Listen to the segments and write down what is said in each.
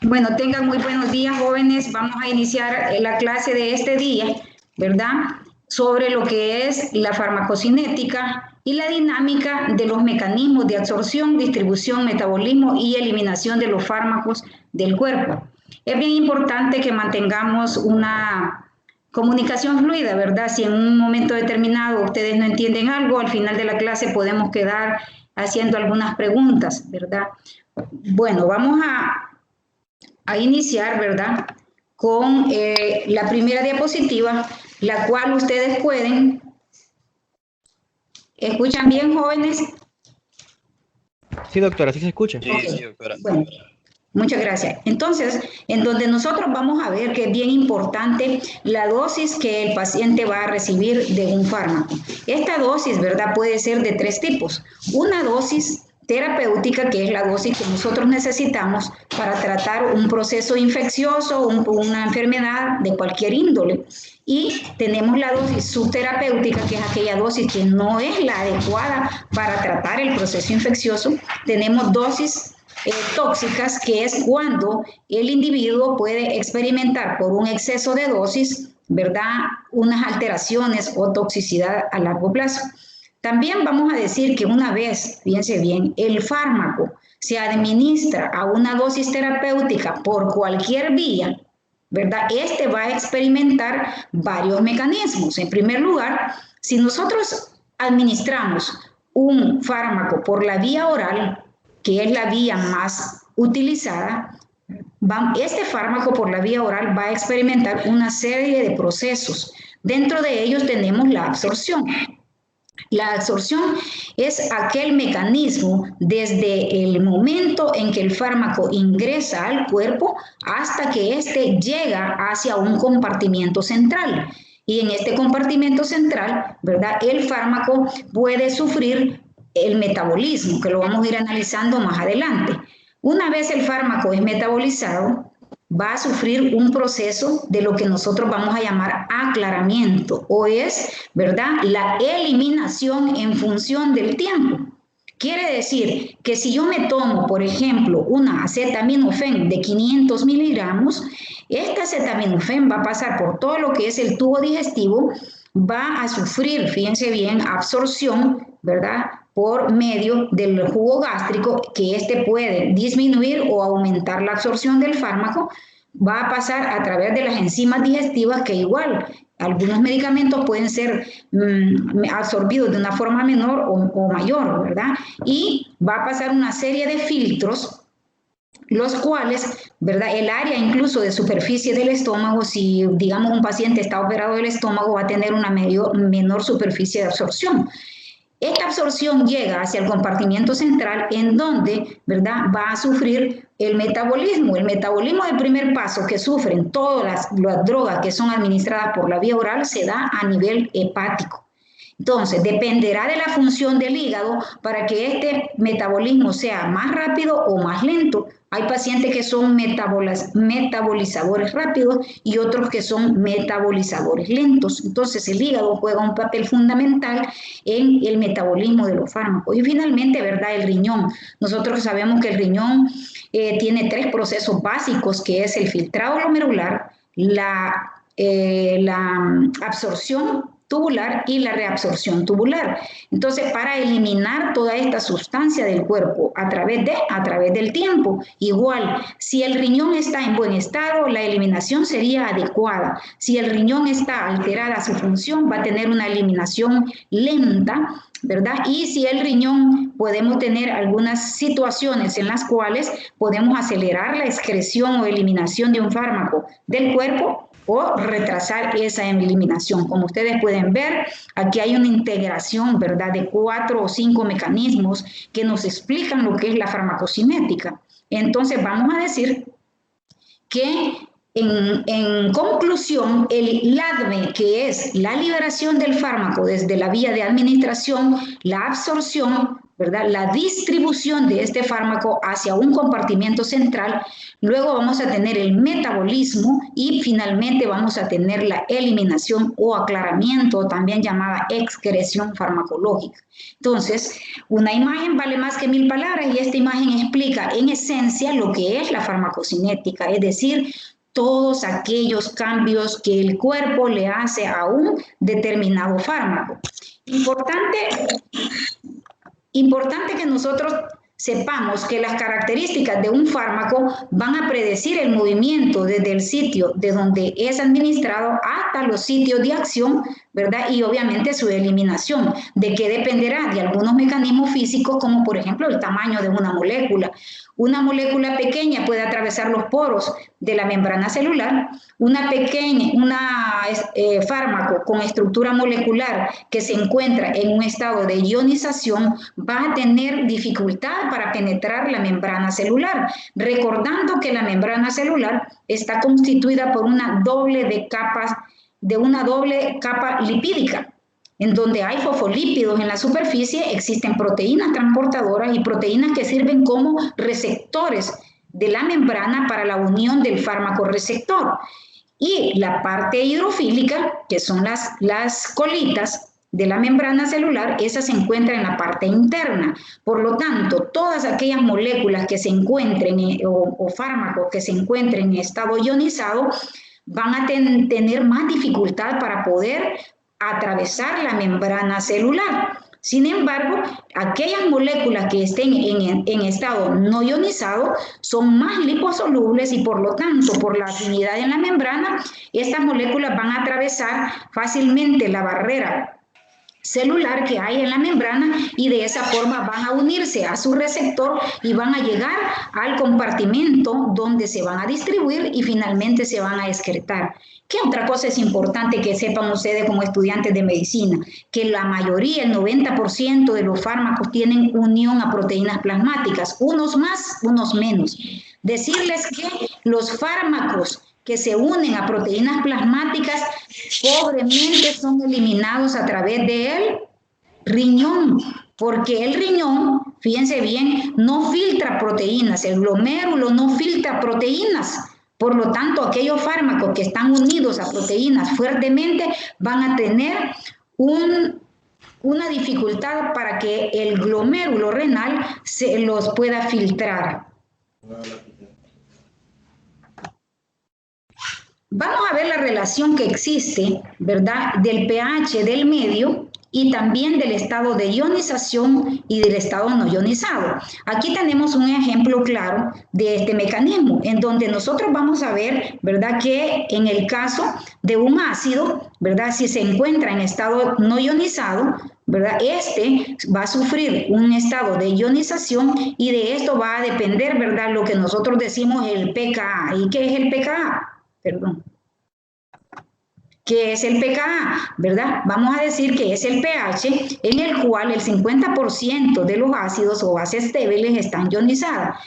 Bueno, tengan muy buenos días, jóvenes. Vamos a iniciar la clase de este día, ¿verdad? Sobre lo que es la farmacocinética y la dinámica de los mecanismos de absorción, distribución, metabolismo y eliminación de los fármacos del cuerpo. Es bien importante que mantengamos una comunicación fluida, ¿verdad? Si en un momento determinado ustedes no entienden algo, al final de la clase podemos quedar haciendo algunas preguntas, ¿verdad? Bueno, vamos a iniciar, ¿verdad? Con la primera diapositiva, la cual ustedes pueden. ¿Escuchan bien, jóvenes? Sí, doctora, sí se escucha. Okay. Sí, doctora. Bueno, muchas gracias. Entonces, en donde nosotros vamos a ver que es bien importante la dosis que el paciente va a recibir de un fármaco. Esta dosis, ¿verdad? Puede ser de 3 tipos. Una dosis terapéutica, que es la dosis que nosotros necesitamos para tratar un proceso infeccioso, una enfermedad de cualquier índole. Y tenemos la dosis subterapéutica, que es aquella dosis que no es la adecuada para tratar el proceso infeccioso. Tenemos dosis tóxicas, que es cuando el individuo puede experimentar por un exceso de dosis, ¿verdad?, unas alteraciones o toxicidad a largo plazo. También vamos a decir que una vez, fíjense bien, el fármaco se administra a una dosis terapéutica por cualquier vía, ¿verdad? Este va a experimentar varios mecanismos. En primer lugar, si nosotros administramos un fármaco por la vía oral, que es la vía más utilizada, este fármaco por la vía oral va a experimentar una serie de procesos. Dentro de ellos tenemos la absorción. La absorción es aquel mecanismo desde el momento en que el fármaco ingresa al cuerpo hasta que éste llega hacia un compartimento central. Y en este compartimento central, ¿verdad?, el fármaco puede sufrir el metabolismo, que lo vamos a ir analizando más adelante. Una vez el fármaco es metabolizado, va a sufrir un proceso de lo que nosotros vamos a llamar aclaramiento, o es, ¿verdad?, la eliminación en función del tiempo. Quiere decir que si yo me tomo, por ejemplo, una acetaminofén de 500 miligramos, este acetaminofén va a pasar por todo lo que es el tubo digestivo, va a sufrir, fíjense bien, absorción, ¿verdad?, por medio del jugo gástrico, que este puede disminuir o aumentar la absorción del fármaco, va a pasar a través de las enzimas digestivas, que igual algunos medicamentos pueden ser absorbidos de una forma menor o mayor, ¿verdad? Y va a pasar una serie de filtros, los cuales, ¿verdad?, el área incluso de superficie del estómago, si digamos un paciente está operado del estómago, va a tener una menor superficie de absorción. Esta absorción llega hacia el compartimento central, en donde, ¿verdad?, va a sufrir el metabolismo. El metabolismo del primer paso que sufren todas las drogas que son administradas por la vía oral se da a nivel hepático. Entonces, dependerá de la función del hígado para que este metabolismo sea más rápido o más lento. Hay pacientes que son metabolizadores rápidos y otros que son metabolizadores lentos. Entonces, el hígado juega un papel fundamental en el metabolismo de los fármacos. Y finalmente, ¿verdad?, el riñón. Nosotros sabemos que el riñón tiene 3 procesos básicos, que es el filtrado glomerular, la absorción tubular y la reabsorción tubular. Entonces, para eliminar toda esta sustancia del cuerpo a través del tiempo, igual, si el riñón está en buen estado, la eliminación sería adecuada. Si el riñón está alterada su función, va a tener una eliminación lenta, ¿verdad? Y si el riñón, podemos tener algunas situaciones en las cuales podemos acelerar la excreción o eliminación de un fármaco del cuerpo o retrasar esa eliminación. Como ustedes pueden ver, aquí hay una integración, ¿verdad?, de 4 o 5 mecanismos que nos explican lo que es la farmacocinética. Entonces, vamos a decir que en conclusión, el LADME, que es la liberación del fármaco desde la vía de administración, la absorción, ¿verdad?, la distribución de este fármaco hacia un compartimento central, luego vamos a tener el metabolismo y finalmente vamos a tener la eliminación o aclaramiento, también llamada excreción farmacológica. Entonces, una imagen vale más que 1000 palabras y esta imagen explica en esencia lo que es la farmacocinética, es decir, todos aquellos cambios que el cuerpo le hace a un determinado fármaco. Importante que nosotros sepamos que las características de un fármaco van a predecir el movimiento desde el sitio de donde es administrado hasta los sitios de acción, ¿verdad? Y obviamente su eliminación, de que dependerá de algunos mecanismos físicos, como por ejemplo el tamaño de una molécula. Una molécula pequeña puede atravesar los poros de la membrana celular. Fármaco con estructura molecular que se encuentra en un estado de ionización va a tener dificultad para penetrar la membrana celular, recordando que la membrana celular está constituida por una doble capa lipídica, en donde hay fosfolípidos en la superficie, existen proteínas transportadoras y proteínas que sirven como receptores de la membrana para la unión del fármaco receptor. Y la parte hidrofílica, que son las colitas de la membrana celular, esa se encuentra en la parte interna. Por lo tanto, todas aquellas moléculas que se encuentren o fármacos que se encuentren en estado ionizado van a tener más dificultad para poder atravesar la membrana celular. Sin embargo, aquellas moléculas que estén en estado no ionizado son más liposolubles y por lo tanto, por la afinidad en la membrana, estas moléculas van a atravesar fácilmente la barrera celular que hay en la membrana y de esa forma van a unirse a su receptor y van a llegar al compartimento donde se van a distribuir y finalmente se van a excretar. ¿Qué otra cosa es importante que sepan ustedes como estudiantes de medicina? Que la mayoría, el 90% de los fármacos tienen unión a proteínas plasmáticas, unos más, unos menos. Decirles que los fármacos que se unen a proteínas plasmáticas pobremente son eliminados a través del riñón, porque el riñón, fíjense bien, no filtra proteínas, el glomérulo no filtra proteínas. Por lo tanto, aquellos fármacos que están unidos a proteínas fuertemente van a tener una dificultad para que el glomérulo renal se los pueda filtrar. Vamos a ver la relación que existe, ¿verdad?, del pH del medio y también del estado de ionización y del estado no ionizado. Aquí tenemos un ejemplo claro de este mecanismo, en donde nosotros vamos a ver, ¿verdad?, que en el caso de un ácido, ¿verdad?, si se encuentra en estado no ionizado, ¿verdad?, este va a sufrir un estado de ionización y de esto va a depender, ¿verdad?, lo que nosotros decimos el pKa. ¿Y qué es el pKa? Perdón. ¿Qué es el pKa? ¿Verdad? Vamos a decir que es el pH en el cual el 50% de los ácidos o bases débiles están ionizadas.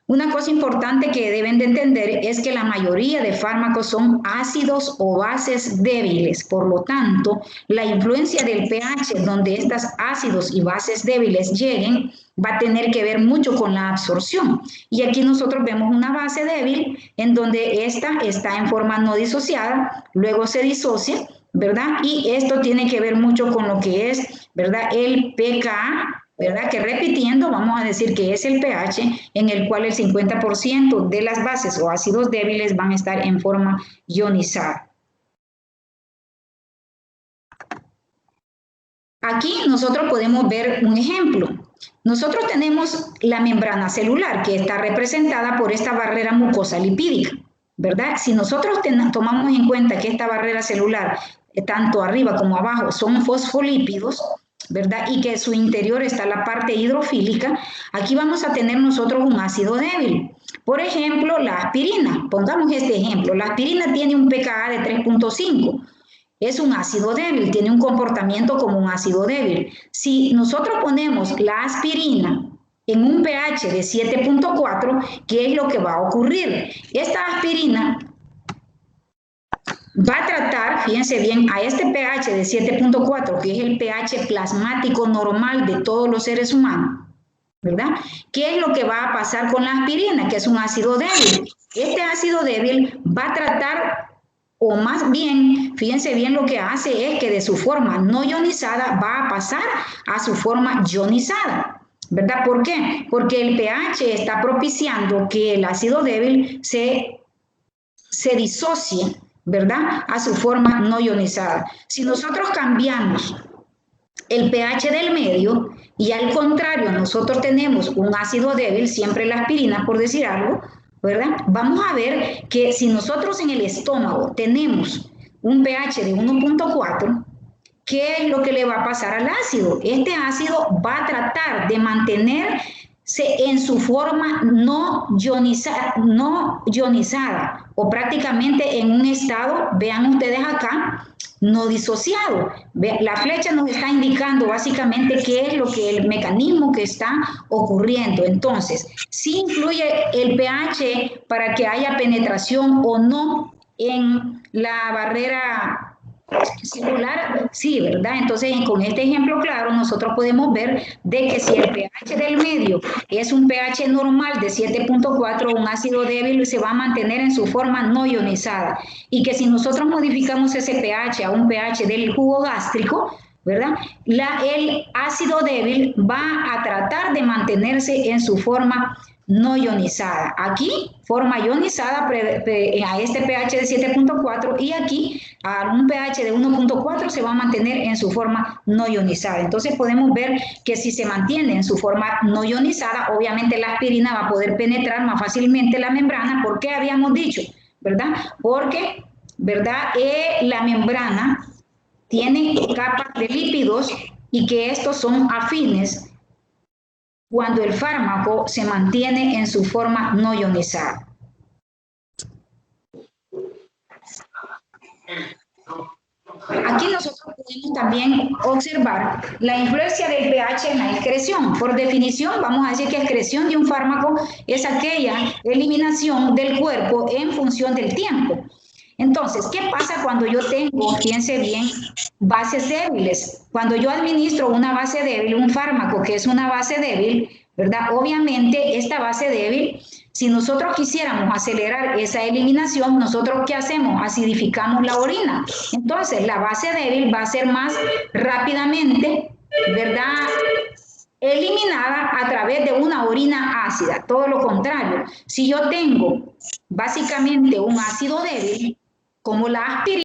Una cosa importante que deben de entender es que la mayoría de fármacos son ácidos o bases débiles. Por lo tanto, la influencia del pH donde estos ácidos y bases débiles lleguen va a tener que ver mucho con la absorción. Y aquí nosotros vemos una base débil en donde esta está en forma no disociada, luego se disocia, ¿verdad? Y esto tiene que ver mucho con lo que es, ¿verdad?, el pKa, ¿verdad?, que repitiendo vamos a decir que es el pH en el cual el 50% de las bases o ácidos débiles van a estar en forma ionizada. Aquí nosotros podemos ver un ejemplo. Nosotros tenemos la membrana celular que está representada por esta barrera mucosa lipídica, ¿verdad? Si nosotros tomamos en cuenta que esta barrera celular, tanto arriba como abajo, son fosfolípidos, ¿verdad?, y que en su interior está la parte hidrofílica, aquí vamos a tener nosotros un ácido débil. Por ejemplo, la aspirina. Pongamos este ejemplo. La aspirina tiene un pKa de 3.5. Es un ácido débil, tiene un comportamiento como un ácido débil. Si nosotros ponemos la aspirina en un pH de 7.4, ¿qué es lo que va a ocurrir? Esta aspirina va a tratar, fíjense bien, a este pH de 7.4, que es el pH plasmático normal de todos los seres humanos, ¿verdad? ¿Qué es lo que va a pasar con la aspirina, que es un ácido débil? Este ácido débil va a tratar, o más bien, fíjense bien, lo que hace es que de su forma no ionizada va a pasar a su forma ionizada, ¿verdad? ¿Por qué? Porque el pH está propiciando que el ácido débil se disocie, ¿verdad?, a su forma no ionizada. Si nosotros cambiamos el pH del medio y al contrario nosotros tenemos un ácido débil, siempre la aspirina por decir algo, ¿verdad? Vamos a ver que si nosotros en el estómago tenemos un pH de 1.4, ¿qué es lo que le va a pasar al ácido? Este ácido va a tratar de mantenerse en su forma no ionizada o prácticamente en un estado, vean ustedes acá, no disociado. La flecha nos está indicando básicamente qué es lo que el mecanismo que está ocurriendo. Entonces, sí influye el pH para que haya penetración o no en la barrera celular, sí, ¿verdad? Entonces, con este ejemplo claro, nosotros podemos ver de que si el pH del medio es un pH normal de 7.4, un ácido débil se va a mantener en su forma no ionizada. Y que si nosotros modificamos ese pH a un pH del jugo gástrico, ¿verdad? El ácido débil va a tratar de mantenerse en su forma no ionizada. Aquí, forma ionizada a este pH de 7.4 y aquí a un pH de 1.4 se va a mantener en su forma no ionizada. Entonces podemos ver que si se mantiene en su forma no ionizada, obviamente la aspirina va a poder penetrar más fácilmente la membrana. ¿Por qué habíamos dicho? ¿Verdad? Porque, ¿verdad? La membrana tiene capas de lípidos y que estos son afines cuando el fármaco se mantiene en su forma no ionizada. Aquí nosotros podemos también observar la influencia del pH en la excreción. Por definición, vamos a decir que excreción de un fármaco es aquella eliminación del cuerpo en función del tiempo. Entonces, ¿qué pasa cuando yo tengo, fíjense bien, bases débiles? Cuando yo administro una base débil, un fármaco que es una base débil, ¿verdad? Obviamente, esta base débil, si nosotros quisiéramos acelerar esa eliminación, ¿nosotros qué hacemos? Acidificamos la orina. Entonces, la base débil va a ser más rápidamente, ¿verdad?, eliminada a través de una orina ácida. Todo lo contrario. Si yo tengo básicamente un ácido débil, como la aspirina,